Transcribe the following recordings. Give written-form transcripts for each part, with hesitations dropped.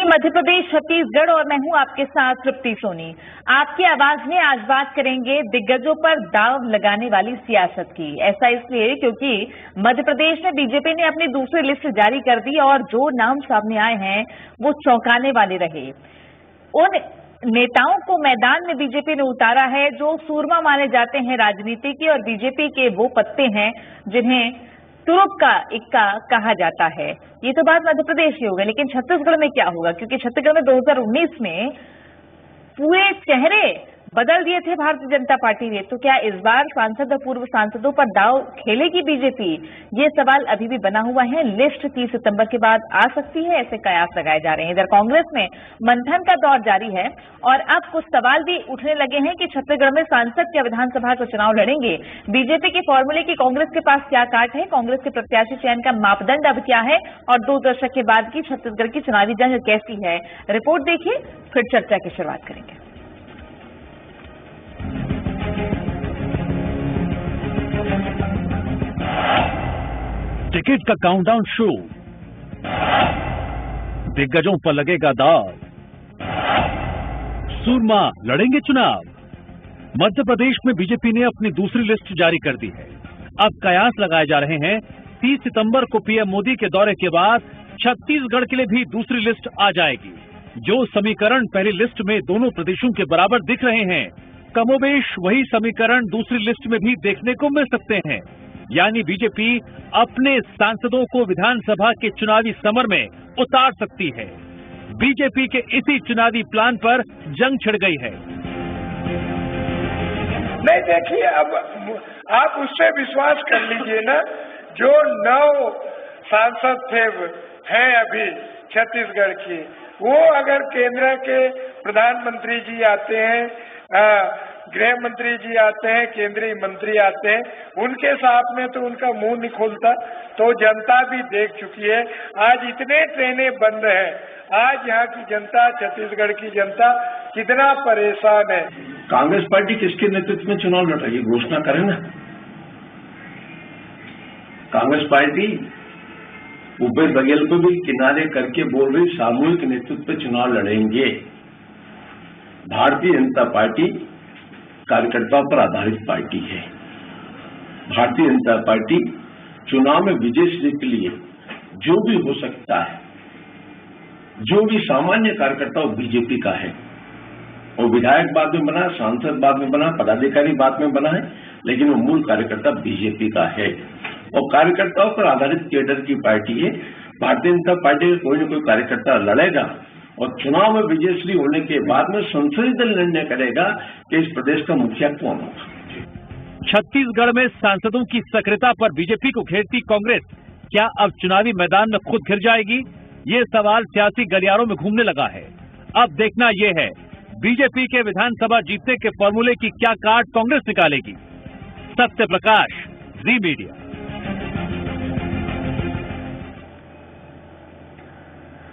मध्य प्रदेश, छत्तीसगढ़ और मैं हूं आपके साथ तृप्ति सोनी। आपकी आवाज में आज बात करेंगे दिग्गजों पर दांव लगाने वाली सियासत की। ऐसा इसलिए क्योंकि मध्य प्रदेश में बीजेपी ने अपनी दूसरी लिस्ट जारी कर दी और जो नाम सामने आए हैं वो चौंकाने वाले रहे। उन नेताओं को मैदान में बीजेपी ने उतारा है जो सूरमा माने जाते हैं राजनीति के, और बीजेपी के वो पत्ते हैं जिन्हें तुरुप का इक्का कहा जाता है। ये तो बात मध्य प्रदेश की हो गई, लेकिन छत्तीसगढ़ में क्या होगा? क्योंकि छत्तीसगढ़ में 2019 में पूरे चेहरे बदल दिए थे भारतीय जनता पार्टी ने। तो क्या इस बार सांसद और पूर्व सांसदों पर दांव खेलेगी बीजेपी? ये सवाल अभी भी बना हुआ है। लिस्ट 30 सितंबर के बाद आ सकती है, ऐसे कयास लगाए जा रहे हैं। इधर कांग्रेस में मंथन का दौर जारी है और अब कुछ सवाल भी उठने लगे हैं कि छत्तीसगढ़ में सांसद क्या विधानसभा का चुनाव लड़ेंगे? बीजेपी के फॉर्मूले की कांग्रेस के पास क्या काट है? कांग्रेस के प्रत्याशी चयन का मापदंड अब क्या है? और 2 दशक के बाद की छत्तीसगढ़ की चुनावी जंग कैसी है? रिपोर्ट देखिए, फिर चर्चा की शुरुआत करेंगे। टिकट का काउंटडाउन शुरू, दिग्गजों पर लगेगा दांव, सूरमा लड़ेंगे चुनाव। मध्य प्रदेश में बीजेपी ने अपनी दूसरी लिस्ट जारी कर दी है। अब कयास लगाए जा रहे हैं 30 सितंबर को पीएम मोदी के दौरे के बाद छत्तीसगढ़ के लिए भी दूसरी लिस्ट आ जाएगी। जो समीकरण पहली लिस्ट में दोनों प्रदेशों के बराबर दिख रहे हैं, कमोबेश वही समीकरण दूसरी लिस्ट में भी देखने को मिल सकते हैं। यानी बीजेपी अपने सांसदों को विधानसभा के चुनावी समर में उतार सकती है। बीजेपी के इसी चुनावी प्लान पर जंग छिड़ गई है। नहीं, देखिए, अब आप उससे विश्वास कर लीजिए ना, जो 9 सांसद थे हैं अभी छत्तीसगढ़ की, वो अगर केंद्र के प्रधानमंत्री जी आते हैं, गृह मंत्री जी आते हैं, केंद्रीय मंत्री आते हैं, उनके साथ में तो उनका मुंह नहीं खोलता। तो जनता भी देख चुकी है। आज इतने ट्रेनें बंद हैं, आज यहाँ की जनता, छत्तीसगढ़ की जनता कितना परेशान है। कांग्रेस पार्टी किसके नेतृत्व में चुनाव लड़ रही है, घोषणा करें ना। कांग्रेस पार्टी भूपेश बघेल को भी किनारे करके बोल रही सामूहिक नेतृत्व पे चुनाव लड़ेंगे। भारतीय जनता पार्टी कार्यकर्ताओं पर आधारित पार्टी है। भारतीय जनता पार्टी चुनाव में विजय के लिए जो भी हो सकता है, जो भी सामान्य कार्यकर्ता वो बीजेपी का है। और विधायक बाद में बना, सांसद बाद में बना, पदाधिकारी बाद में बना है, लेकिन वो मूल कार्यकर्ता बीजेपी का है और कार्यकर्ताओं पर आधारित केडर की पार्टी है। भारतीय जनता पार्टी का कोई न कोई कार्यकर्ता लड़ेगा और चुनाव में विजयश्री होने के बाद में संसदीय दल निर्णय करेगा कि इस प्रदेश का मुखिया कौन होगा। छत्तीसगढ़ में सांसदों की सक्रियता पर बीजेपी को घेरती कांग्रेस क्या अब चुनावी मैदान में खुद घिर जाएगी? ये सवाल सियासी गलियारों में घूमने लगा है। अब देखना यह है बीजेपी के विधानसभा जीतने के फॉर्मूले की क्या काट कांग्रेस निकालेगी। सत्य प्रकाश, जी मीडिया।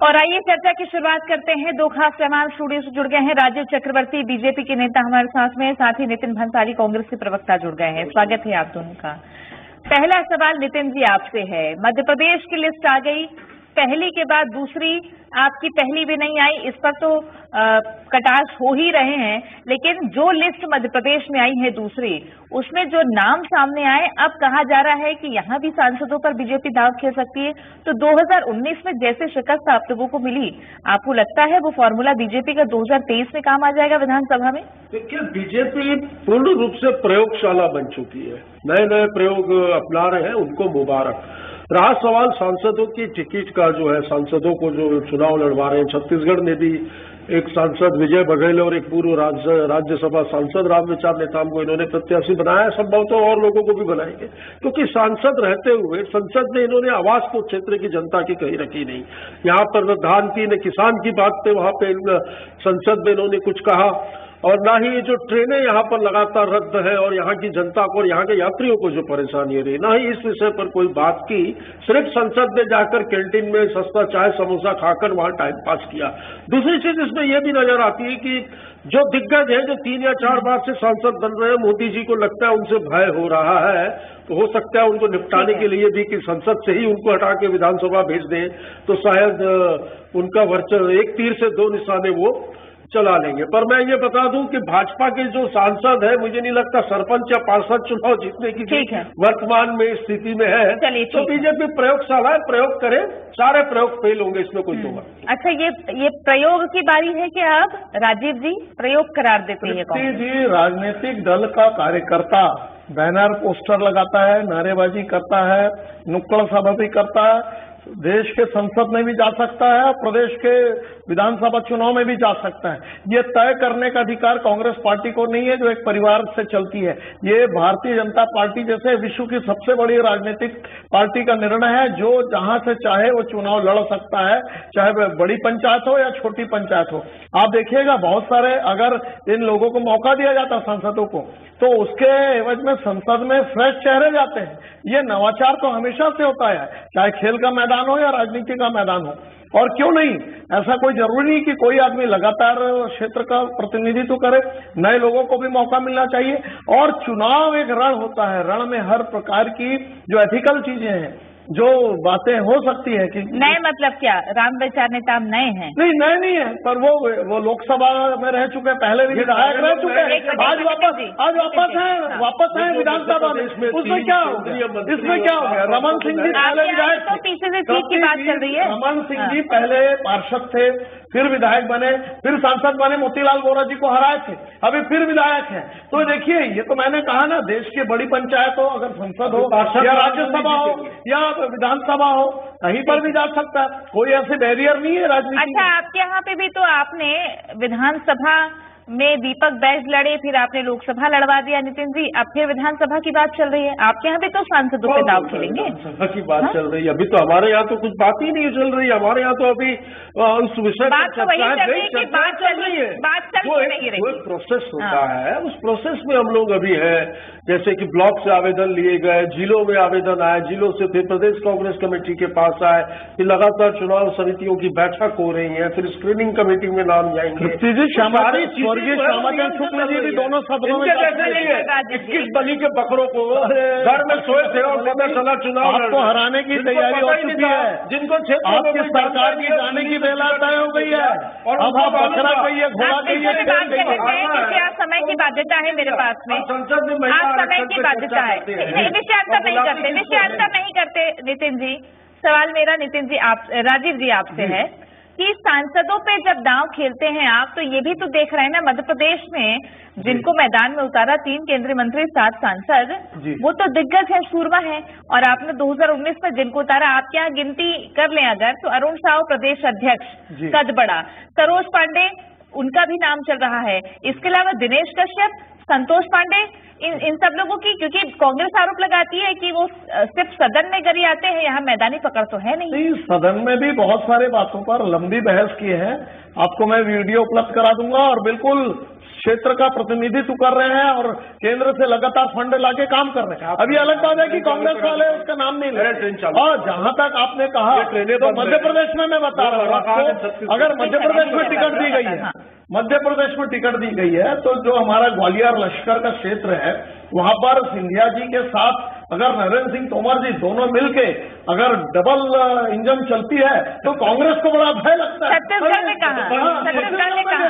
और आइए चर्चा की शुरुआत करते हैं। 2 खास मेहमान स्टूडियो से जुड़ गए हैं। राजीव चक्रवर्ती बीजेपी के नेता हमारे साथ में, साथ ही नितिन भंसाली कांग्रेस के प्रवक्ता जुड़ गए हैं। स्वागत है आप दोनों का। पहला सवाल नितिन जी आपसे है। मध्य प्रदेश की लिस्ट आ गई, पहली के बाद दूसरी, आपकी पहली भी नहीं आई, इस पर तो कटाक्ष हो ही रहे हैं, लेकिन जो लिस्ट मध्य प्रदेश में आई है दूसरी, उसमें जो नाम सामने आए, अब कहा जा रहा है कि यहाँ भी सांसदों पर बीजेपी दांव खेल सकती है। तो 2019 में जैसे शिकस्त आप लोगों को मिली, आपको लगता है वो फॉर्मूला बीजेपी का 2023 में काम आ जाएगा विधानसभा में? देखिए, बीजेपी पूर्ण रूप से प्रयोगशाला बन चुकी है। नए नए प्रयोग अपना रहे हैं, उनको मुबारक। रहा सवाल सांसदों की टिकट का, जो है सांसदों को जो चुनाव लड़वा रहे हैं, छत्तीसगढ़ ने भी एक सांसद विजय बघेल और एक पूर्व राज्यसभा सांसद रामविचार नेताम को इन्होंने प्रत्याशी बनाया है। संभवतः और लोगों को भी बनाएंगे, क्योंकि सांसद रहते हुए संसद में इन्होंने आवाज तो क्षेत्र की जनता की कहीं रखी नहीं। यहाँ पर न धान की न किसान की बात पे वहां पे संसद में इन्होंने कुछ कहा और ना ही ये जो ट्रेनें यहाँ पर लगातार रद्द है और यहाँ की जनता को और यहाँ के यात्रियों को जो परेशानी हो रही, ना ही इस विषय पर कोई बात की। सिर्फ संसद में जाकर कैंटीन में सस्ता चाय समोसा खाकर वहाँ टाइम पास किया। दूसरी चीज इसमें यह भी नजर आती है कि जो दिग्गज है, जो 3 या 4 बार से सांसद बन रहे हैं, मोदी जी को लगता है उनसे भय हो रहा है, तो हो सकता है उनको निपटाने के लिए भी कि संसद से ही उनको हटा के विधानसभा भेज दें, तो शायद उनका वर्चस्व एक तीर से 2 निशाने वो चला लेंगे। पर मैं ये बता दूं कि भाजपा के जो सांसद है, मुझे नहीं लगता सरपंच या पार्षद चुनाव जीतने की वर्तमान में स्थिति में है। तो बीजेपी प्रयोगशाला प्रयोग करे, सारे प्रयोग फेल होंगे, इसमें कोई दो बात। अच्छा, ये प्रयोग की बारी है कि अब राजीव जी प्रयोग करार देते हैं? तृप्ति जी, राजनीतिक दल का कार्यकर्ता बैनर पोस्टर लगाता है, नारेबाजी करता है, नुक्कड़ सभा भी करता है, देश के संसद में भी जा सकता है और प्रदेश के विधानसभा चुनाव में भी जा सकता है। ये तय करने का अधिकार कांग्रेस पार्टी को नहीं है, जो एक परिवार से चलती है। ये भारतीय जनता पार्टी जैसे विश्व की सबसे बड़ी राजनीतिक पार्टी का निर्णय है, जो जहां से चाहे वो चुनाव लड़ सकता है, चाहे वह बड़ी पंचायत हो या छोटी पंचायत हो। आप देखिएगा, बहुत सारे अगर इन लोगों को मौका दिया जाता सांसदों को, तो उसके एवज में संसद में फ्रेश चेहरे जाते हैं। ये नवाचार तो हमेशा से होता है, चाहे खेल का मैदान हो या राजनीति का मैदान हो। और क्यों नहीं, ऐसा कोई जरूरी नहीं कि कोई आदमी लगातार क्षेत्र का प्रतिनिधित्व करे, नए लोगों को भी मौका मिलना चाहिए। और चुनाव एक रण होता है, रण में हर प्रकार की जो एथिकल चीजें हैं, जो बातें हो सकती है कि नए मतलब क्या, राम विचार नेता नए हैं? नहीं, नए नहीं है, पर वो लोकसभा में रह चुके हैं, पहले भी विधायक रह चुके हैं, आज वापस हैं विधानसभा में। उसमें क्या हो गया? इसमें क्या हो गया? रमन सिंह जी पहले विधायक, तो पीछे से ठीक की बात चल रही है। रमन सिंह जी पहले पार्षद थे, फिर विधायक बने, फिर सांसद बने, मोतीलाल वोरा जी को हराए थे, अभी फिर विधायक हैं। तो देखिए, ये तो मैंने कहा ना, देश की बड़ी पंचायत हो, अगर संसद हो या राज्यसभा हो या विधानसभा हो, कहीं पर भी जा सकता है, कोई ऐसे बैरियर नहीं है राजनीति। अच्छा, आपके यहाँ पे भी तो आपने विधानसभा में दीपक बैज लड़े, फिर आपने लोकसभा लड़वा दिया नितिन जी, अब फिर विधानसभा की बात चल रही है। आपके यहाँ भी तो सांसदों पे दाव खेलेंगे? विधानसभा की बात चल रही है, अभी तो हमारे यहाँ तो कुछ बात ही नहीं चल रही है। हमारे यहाँ तो अभी उस विषय बात तो वही चल रही है कि बात चल रही है, बात चल नहीं रही। जो प्रोसेस होता है, उस प्रोसेस में हम लोग अभी है। जैसे कि ब्लॉक से आवेदन लिए गए, जिलों में आवेदन आए, जिलों से फिर प्रदेश कांग्रेस कमेटी के पास आए, फिर लगातार चुनाव समितियों की बैठक हो रही है, फिर स्क्रीनिंग कमेटी में नाम जाएंगे। श्यामाचंद शुक्ल जी भी दोनों सदनों में 21 बली के बकरों को घर में सोए थे और पता चला चुनाव आपको हराने की तैयारी हो चुकी है, जिनको आपकी सरकार की जाने की बेला तय हो गई है। और अब आप बकरा कहिए, घोड़ा कहिए, समय की बाध्यता है मेरे पास में, संसद में आप समय की बाध्यता है, विषयांतर नहीं करते नितिन जी। सवाल मेरा नितिन जी राजीव जी आपसे है कि सांसदों पे जब दांव खेलते हैं आप, तो ये भी तो देख रहे हैं ना, मध्य प्रदेश में जिनको मैदान में उतारा 3 केंद्रीय मंत्री 7 सांसद, वो तो दिग्गज है, सूरमा है। और आपने 2019 में जिनको उतारा, आप क्या गिनती कर लें अगर, तो अरुण साव प्रदेश अध्यक्ष कद बड़ा, सरोज पांडे उनका भी नाम चल रहा है, इसके अलावा दिनेश कश्यप, संतोष पांडे, इन सब लोगों की, क्योंकि कांग्रेस आरोप लगाती है कि वो सिर्फ सदन में गरी आते हैं, यहाँ मैदानी पकड़ तो है नहीं। सदन में भी बहुत सारे बातों पर लंबी बहस की है, आपको मैं वीडियो उपलब्ध करा दूंगा। और बिल्कुल क्षेत्र का प्रतिनिधित्व कर रहे हैं और केंद्र से लगातार फंड लाके काम कर रहे हैं। अभी अलग बात है कि कांग्रेस वाले उसका नाम नहीं ले रहे। और जहां तक आपने कहा, तो मध्य प्रदेश में मैं बता रहा हूँ आपको, अगर मध्य प्रदेश में टिकट दी गई है, मध्य प्रदेश में टिकट दी गई है, तो जो हमारा ग्वालियर लश्कर का क्षेत्र है, वहां पर सिंधिया जी के साथ अगर नरेंद्र सिंह तोमर जी दोनों मिलके अगर डबल इंजन चलती है, तो कांग्रेस को बड़ा भय लगता है। छत्तीसगढ़ में कहा, छत्तीसगढ़ में कहा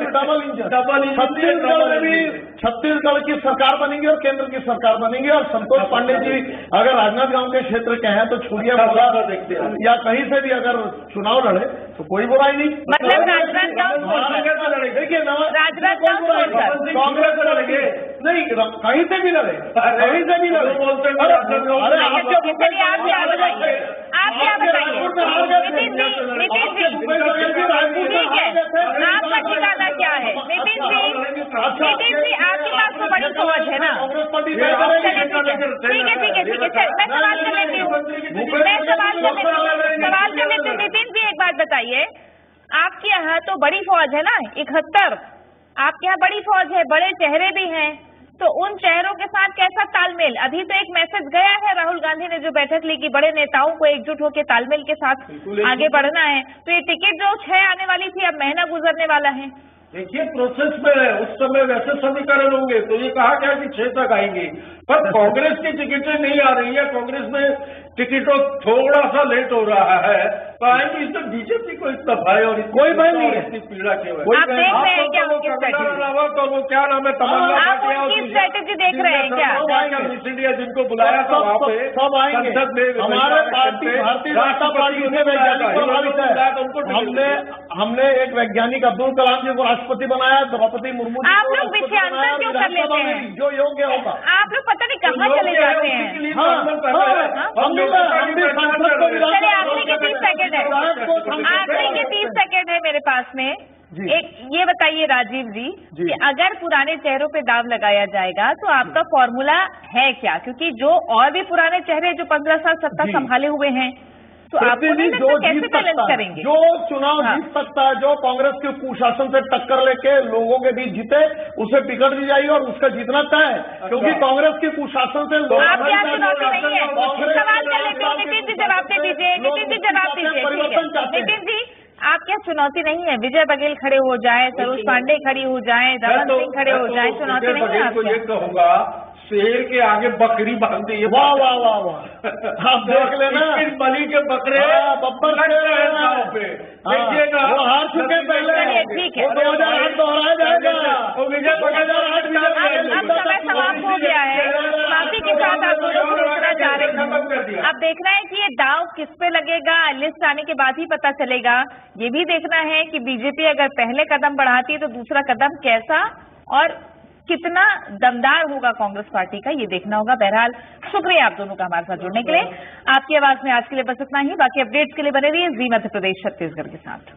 डबल इंजन, छत्तीसगढ़ में भी छत्तीसगढ़ की सरकार बनेगी और केंद्र की सरकार बनेगी। और संतोष पांडे जी अगर राजनांदगांव के क्षेत्र के हैं, तो छुड़िया बोला या कहीं से भी अगर चुनाव लड़े तो कोई बुराई नहीं। मतलब राजनांदगांव देखिए, कांग्रेस लड़ेंगे नहीं, कहीं से भी लड़े, कहीं से भी लड़े। अरे आप क्या बताइए, ठीक है, आपका ठिकाना क्या है? नितिन जी आपके पास तो बड़ी समझ है ना। ठीक है, मैं सवाल कर लेती हूँ, नितिन जी एक बात बताइए, आपके यहाँ तो बड़ी फौज है ना, 71, आपके यहाँ बड़ी फौज है, बड़े चेहरे भी हैं, तो उन चेहरों के साथ कैसा तालमेल? अभी तो एक मैसेज गया है राहुल गांधी ने जो बैठक ली कि बड़े नेताओं को एकजुट होकर तालमेल के साथ आगे बढ़ना है, तो ये टिकट जो 6 आने वाली थी अब महीना गुजरने वाला है। देखिए प्रोसेस में है, उस समय वैसे समीकरण होंगे तो ये कहा गया कि 6 तक आएंगे, पर कांग्रेस की टिकटें नहीं आ रही है, कांग्रेस में टिकटों थोड़ा सा लेट हो रहा है, तो आएंगे इसमें बीजेपी को इतना भय और कोई भय नहीं है, इतनी पीड़ा क्यों है? आप देख रहे हैं क्या उनकी स्ट्रेटेजी? तो वो क्या नाम है, तमन्ना आप उनकी स्ट्रेटेजी देख रहे हैं क्या? मिस इंडिया जिनको बुलाया था वहाँ पे सब आएंगे। संसद में हमारे पार्टी भारतीय जनता पार्टी से वैज्ञानिक प्रभावित है। हमने एक वैज्ञानिक अब्दुल कलाम जी को राष्ट्रपति बनाया, द्रौपदी मुर्मू जी आप को लोग विषयांतर क्यों कर लेते हैं? जो योग्य होगा। आप लोग पता नहीं कहाँ चले जाते हैं। चलिए आखिरी के 30 सेकंड है, आखिरी के 30 सेकंड है मेरे पास में। एक ये बताइए राजीव जी कि अगर पुराने चेहरों पे दाव लगाया जाएगा तो आपका फॉर्मूला है क्या? क्योंकि जो और भी पुराने चेहरे जो 15 साल सत्ता संभाले हुए हैं, तो आप कैसे बैलेंस करेंगे? जो चुनाव जीत सकता है, जो कांग्रेस के कुशासन से टक्कर लेके लोगों के बीच जीते, उसे टिकट दी जाएगी और उसका जीतना तय है, क्योंकि कांग्रेस के कुशासन से लोग आप क्या चुनौती नहीं है? सवाल कर लेते हैं, नितिन जी जवाब दे दीजिए, नितिन जी जवाब दीजिए। नितिन जी आप क्या चुनौती नहीं है? विजय बघेल खड़े हो जाए, सरोज पांडे खड़ी हो जाए, रमन सिंह खड़े हो जाए, चुनौती नहीं है आपको? ये कहूँगा शेर के आगे बकरी बांधती है। वाह वाह वाह वाह, आप देख लेना बलि के बकरे बब्बर पे देखिएगा, वो हार चुके पहले, ठीक है, 2008 दोहराया जाएगा, वो विजय 2008 अब समय समाप्त हो गया है, समाप्ति के साथ आप दोनों को रोकना चाह रहे हैं। अब देखना है कि ये दाव किस पे लगेगा, लिस्ट आने के बाद ही पता चलेगा। ये भी देखना है कि बीजेपी अगर पहले कदम बढ़ाती है तो दूसरा कदम कैसा और कितना दमदार होगा कांग्रेस पार्टी का, ये देखना होगा। बहरहाल शुक्रिया आप दोनों का हमारे साथ जुड़ने के लिए। आपकी आवाज में आज के लिए बस इतना ही। बाकी अपडेट्स के लिए बने रहिए जी मध्य प्रदेश छत्तीसगढ़ के साथ।